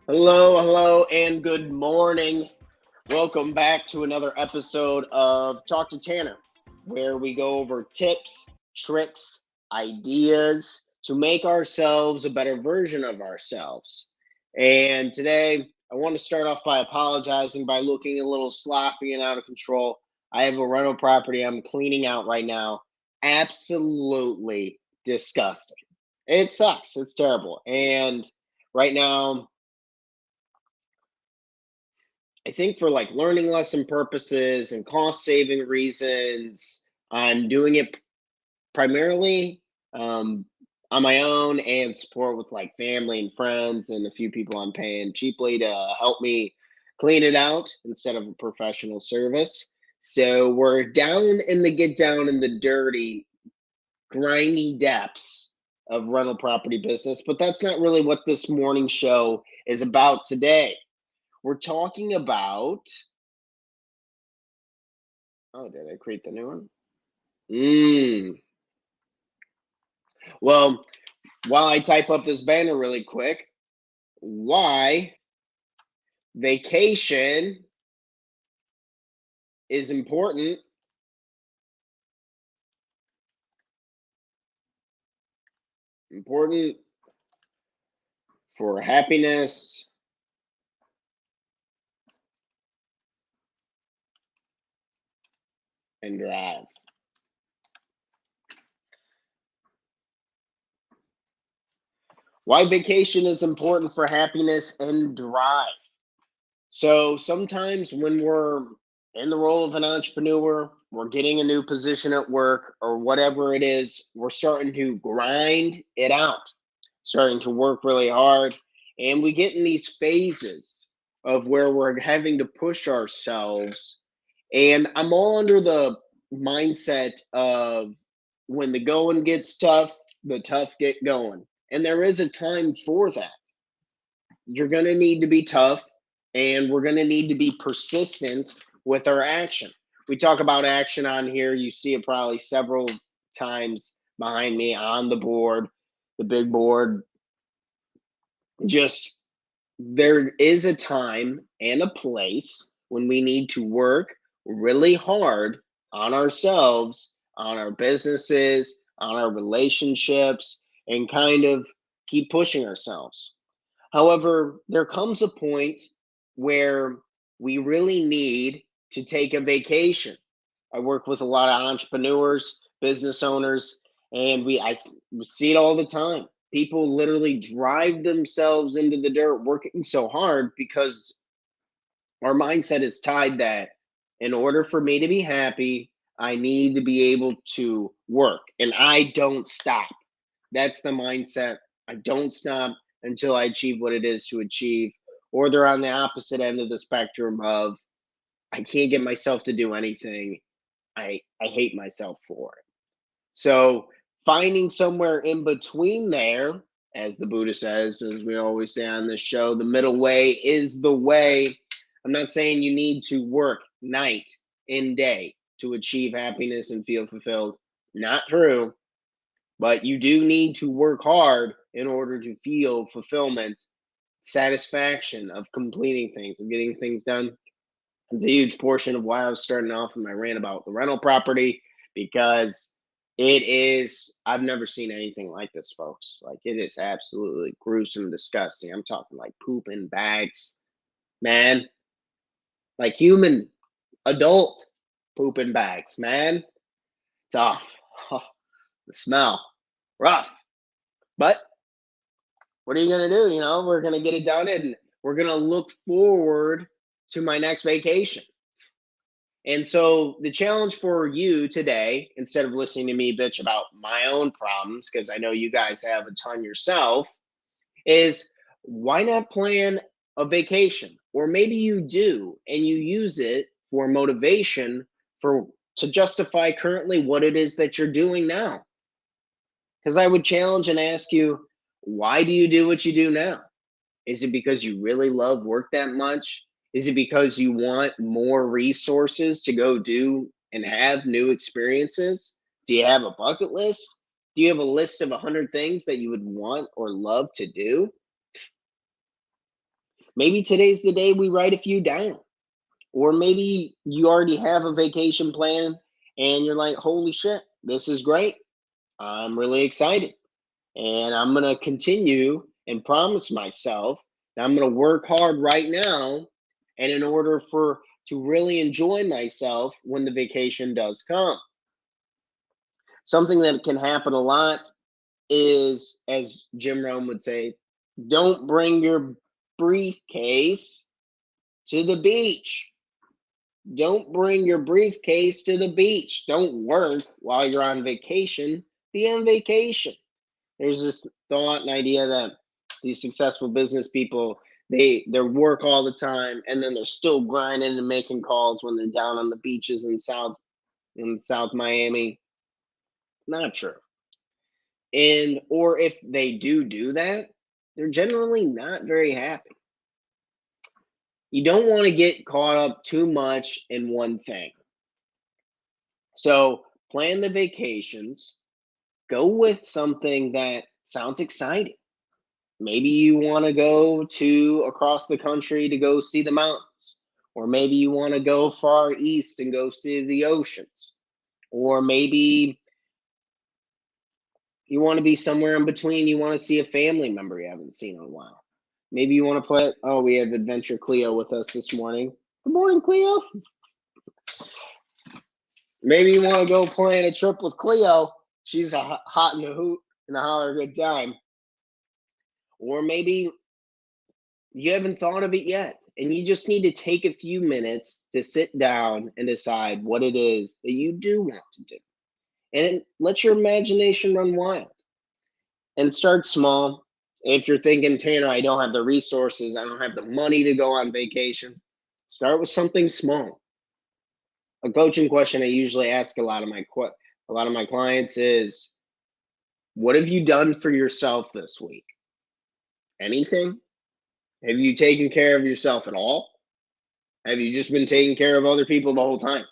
Hello, hello, and good morning. Welcome back to another episode of Talk to Tanner, where we go over tips, tricks, ideas to make ourselves a better version of ourselves. And today, I want to start off by apologizing by looking a little sloppy and out of control. I have a rental property I'm cleaning out right now. Absolutely disgusting. It sucks. It's terrible. And right now, I think for like learning lesson purposes and cost saving reasons, I'm doing it primarily on my own and support with like family and friends and a few people I'm paying cheaply to help me clean it out instead of a professional service. So we're down in the get down in the dirty, grimy depths of rental property business, but that's not really what this morning show is about today. We're talking about. Oh, did I create the new one? Mm. Well, while I type up this banner really quick, why vacation is important for happiness and drive. Why vacation is important for happiness and drive. So sometimes when we're in the role of an entrepreneur, we're getting a new position at work or whatever it is, we're starting to grind it out, starting to work really hard. And we get in these phases of where we're having to push ourselves. And I'm all under the mindset of when the going gets tough, the tough get going. And there is a time for that. You're going to need to be tough and we're going to need to be persistent with our action. We talk about action on here. You see it probably several times behind me on the board, the big board. Just there is a time and a place when we need to work really hard on ourselves, on our businesses, on our relationships, and kind of keep pushing ourselves. However, there comes a point where we really need to take a vacation. I work with a lot of entrepreneurs, business owners, and we see it all the time. People literally drive themselves into the dirt working so hard because our mindset is tied that in order for me to be happy, I need to be able to work and I don't stop. That's the mindset. I don't stop until I achieve what it is to achieve. Or they're on the opposite end of the spectrum of I can't get myself to do anything. I hate myself for it. So finding somewhere in between there, as the Buddha says, as we always say on this show, the middle way is the way. I'm not saying you need to work night and day to achieve happiness and feel fulfilled. Not true. But you do need to work hard in order to feel fulfillment, satisfaction of completing things, of getting things done. It's a huge portion of why I was starting off in my rant about the rental property because it is, I've never seen anything like this, folks. Like, it is absolutely gruesome, disgusting. I'm talking like poop in bags, man. Like human, adult poop in bags, man. Tough. Oh, the smell, rough. But what are you going to do? We're going to get it done and we're going to look forward to my next vacation. And so the challenge for you today, instead of listening to me bitch about my own problems, because I know you guys have a ton yourself, is why not plan a vacation? Or maybe you do and you use it for motivation for to justify currently what it is that you're doing now. Because I would challenge and ask you, why do you do what you do now? Is it because you really love work that much? Is it because you want more resources to go do and have new experiences? Do you have a bucket list? Do you have a list of 100 things that you would want or love to do? Maybe today's the day we write a few down. Or maybe you already have a vacation plan and you're like, holy shit, this is great. I'm really excited. And I'm going to continue and promise myself that I'm going to work hard right now. And in order for to really enjoy myself when the vacation does come, something that can happen a lot is, as Jim Rohn would say, don't bring your briefcase to the beach. Don't bring your briefcase to the beach. Don't work while you're on vacation. Be on vacation. There's this thought and idea that these successful business people, they work all the time and then they're still grinding and making calls when they're down on the beaches in South Miami. Not true. And or if they do that, they're generally not very happy. You don't want to get caught up too much in one thing. So plan the vacations, go with something that sounds exciting. Maybe you want to go to across the country to go see the mountains, or maybe you want to go far east and go see the oceans, or maybe you want to be somewhere in between. You want to see a family member you haven't seen in a while. Maybe you want to play. Oh, we have Adventure Cleo with us this morning. Good morning, Cleo. Maybe you want to go plan a trip with Cleo. She's a hot and a hoot and a holler good time. Or maybe you haven't thought of it yet, and you just need to take a few minutes to sit down and decide what it is that you do want to do. And let your imagination run wild and start small. If you're thinking, Tanner, I don't have the resources, I don't have the money to go on vacation, start with something small. A coaching question I usually ask a lot of my clients is, what have you done for yourself this week? Anything? Have you taken care of yourself at all? Have you just been taking care of other people the whole time?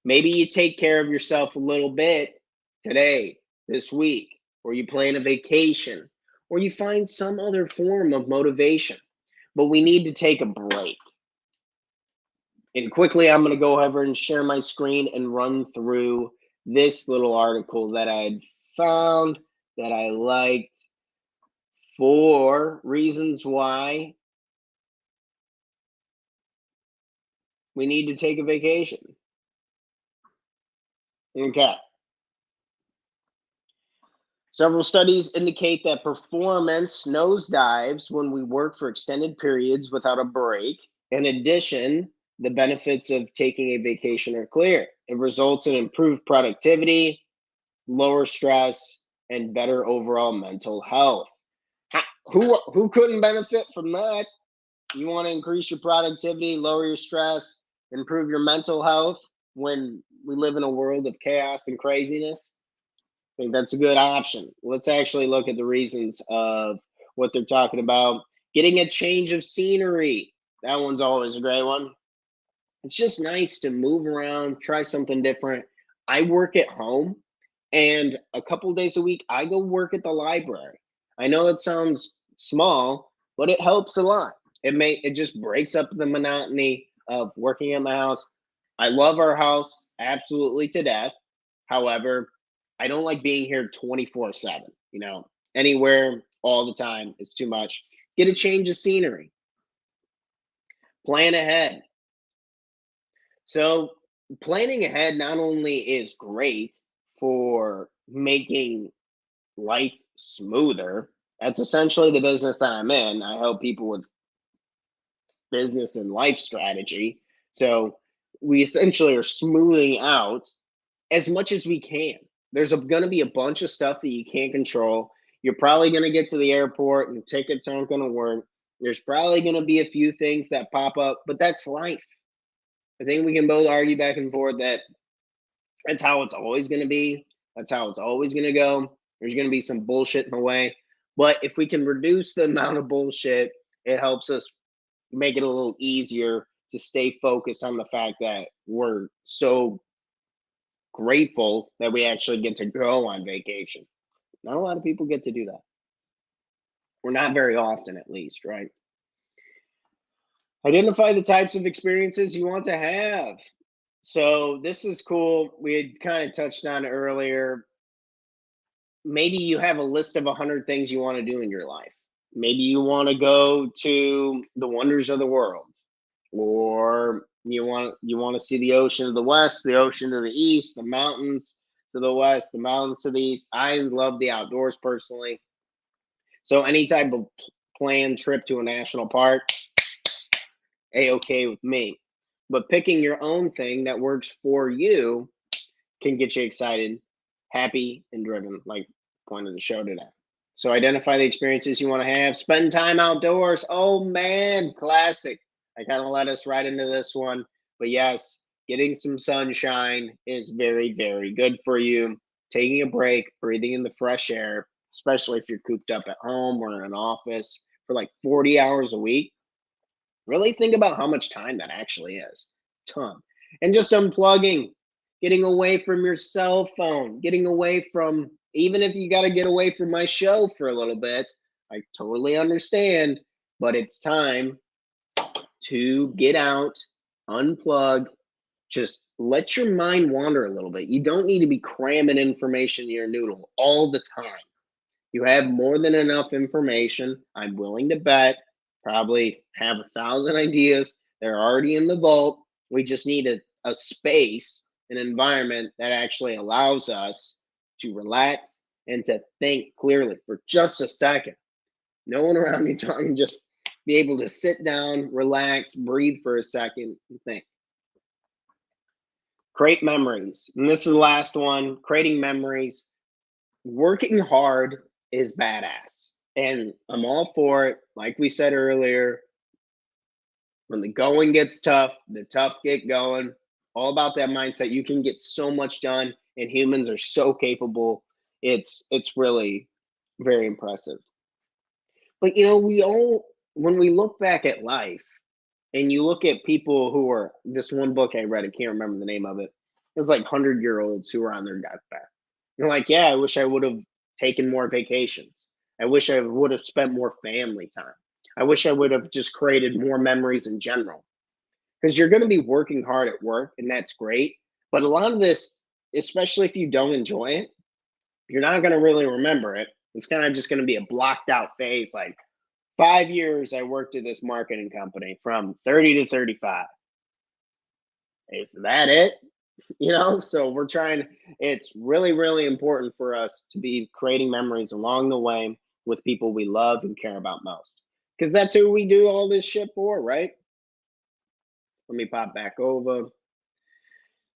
Maybe you take care of yourself a little bit today, this week, or you plan a vacation, or you find some other form of motivation. But we need to take a break. And quickly, I'm going to go over and share my screen and run through this little article that I'd found that I liked for reasons why we need to take a vacation. Okay. Several studies indicate that performance nosedives when we work for extended periods without a break. In addition, the benefits of taking a vacation are clear. It results in improved productivity, lower stress, and better overall mental health. Who couldn't benefit from that? You want to increase your productivity, lower your stress, improve your mental health when we live in a world of chaos and craziness? I think that's a good option. Let's actually look at the reasons of what they're talking about. Getting a change of scenery. That one's always a great one. It's just nice to move around, try something different. I work at home, and a couple days a week, I go work at the library. I know it sounds small, but it helps a lot. It just breaks up the monotony of working at my house. I love our house absolutely to death. However, I don't like being here 24/7, anywhere all the time is too much. Get a change of scenery. Plan ahead. So, planning ahead not only is great for making life smoother, that's essentially the business that I'm in. I help people with business and life strategy. So, we essentially are smoothing out as much as we can. There's going to be a bunch of stuff that you can't control. You're probably going to get to the airport and tickets aren't going to work. There's probably going to be a few things that pop up, but that's life. I think we can both argue back and forth that that's how it's always going to be. That's how it's always going to go. There's going to be some bullshit in the way. But if we can reduce the amount of bullshit, it helps us make it a little easier to stay focused on the fact that we're so grateful that we actually get to go on vacation. Not a lot of people get to do that. or not very often at least, right? Identify the types of experiences you want to have. So this is cool. We had kind of touched on it earlier. Maybe you have a list of 100 things you want to do in your life. Maybe you want to go to the wonders of the world, or you want to see the ocean to the west, the ocean to the east, the mountains to the west, the mountains to the east. I love the outdoors personally. So any type of planned trip to a national park, a-okay with me. But picking your own thing that works for you can get you excited, happy, and driven, like point of the show today. So identify the experiences you want to have. Spend time outdoors. Oh man, classic. I kind of led us right into this one. But yes, getting some sunshine is very, very good for you. Taking a break, breathing in the fresh air, especially if you're cooped up at home or in an office for like 40 hours a week. Really think about how much time that actually is. Ton. And just unplugging, getting away from your cell phone, getting away from, even if you got to get away from my show for a little bit, I totally understand, but it's time to get out, unplug, just let your mind wander a little bit. You don't need to be cramming information in your noodle all the time. You have more than enough information. I'm willing to bet probably have 1,000 ideas. They're already in the vault. We just need a space, an environment that actually allows us to relax and to think clearly for just a second. No one around you talking, just be able to sit down, relax, breathe for a second, and think. Create memories. And this is the last one, creating memories. Working hard is badass. And I'm all for it. Like we said earlier, when the going gets tough, the tough get going. All about that mindset. You can get so much done, and humans are so capable. It's really very impressive. But we all, when we look back at life and you look at people who are, this one book I read, I can't remember the name of it. It was like 100-year-olds who were on their deathbed. You're like, yeah, I wish I would have taken more vacations. I wish I would have spent more family time. I wish I would have just created more memories in general. Because you're going to be working hard at work, and that's great. But a lot of this, especially if you don't enjoy it, you're not going to really remember it. It's kind of just going to be a blocked out phase. Like 5 years, I worked at this marketing company from 30 to 35. Is that it? So we're trying, it's really, really important for us to be creating memories along the way with people we love and care about most. Because that's who we do all this shit for, right? Let me pop back over.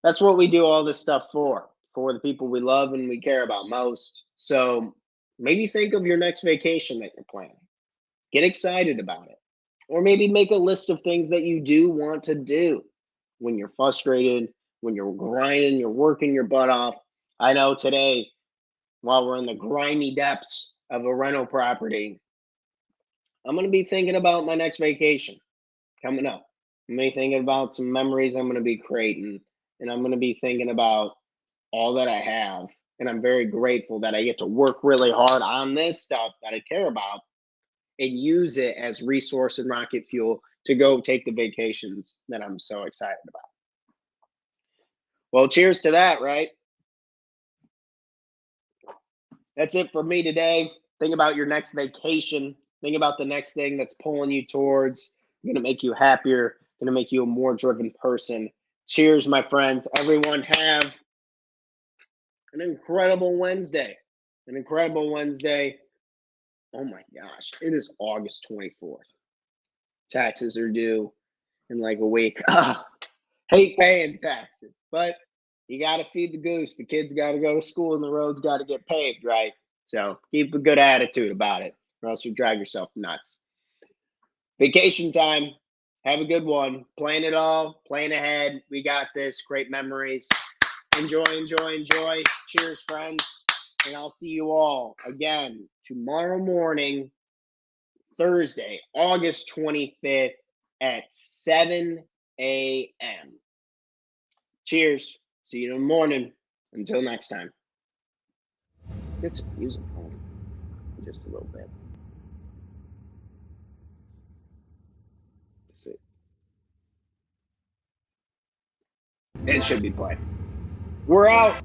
That's what we do all this stuff for the people we love and we care about most. So maybe think of your next vacation that you're planning. Get excited about it. Or maybe make a list of things that you do want to do when you're frustrated, when you're grinding, you're working your butt off. I know today, while we're in the grimy depths of a rental property, I'm going to be thinking about my next vacation coming up. I'm going to be thinking about some memories I'm going to be creating, and I'm going to be thinking about all that I have. And I'm very grateful that I get to work really hard on this stuff that I care about and use it as resource and rocket fuel to go take the vacations that I'm so excited about. Well, cheers to that, right? That's it for me today. Think about your next vacation. Think about the next thing that's pulling you towards, going to make you happier, going to make you a more driven person. Cheers, my friends. Everyone have an incredible Wednesday. An incredible Wednesday. Oh my gosh, it is August 24th. Taxes are due in like a week. Hate paying taxes, but you got to feed the goose. The kids got to go to school and the roads got to get paved, right? So keep a good attitude about it, or else you drive yourself nuts. Vacation time. Have a good one. Plan it all. Plan ahead. We got this. Great memories. Enjoy, enjoy, enjoy. Cheers, friends. And I'll see you all again tomorrow morning, Thursday, August 25th at 7 a.m. Cheers. See you in the morning. Until next time. Get some music on just a little bit. It should be played. We're out.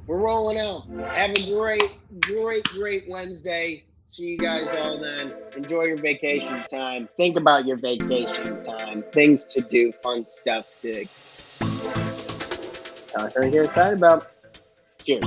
We're rolling out. Have a great Wednesday. See you guys all then. Enjoy your vacation time. Think about your vacation time. Things to do, fun stuff to get excited about. Cheers.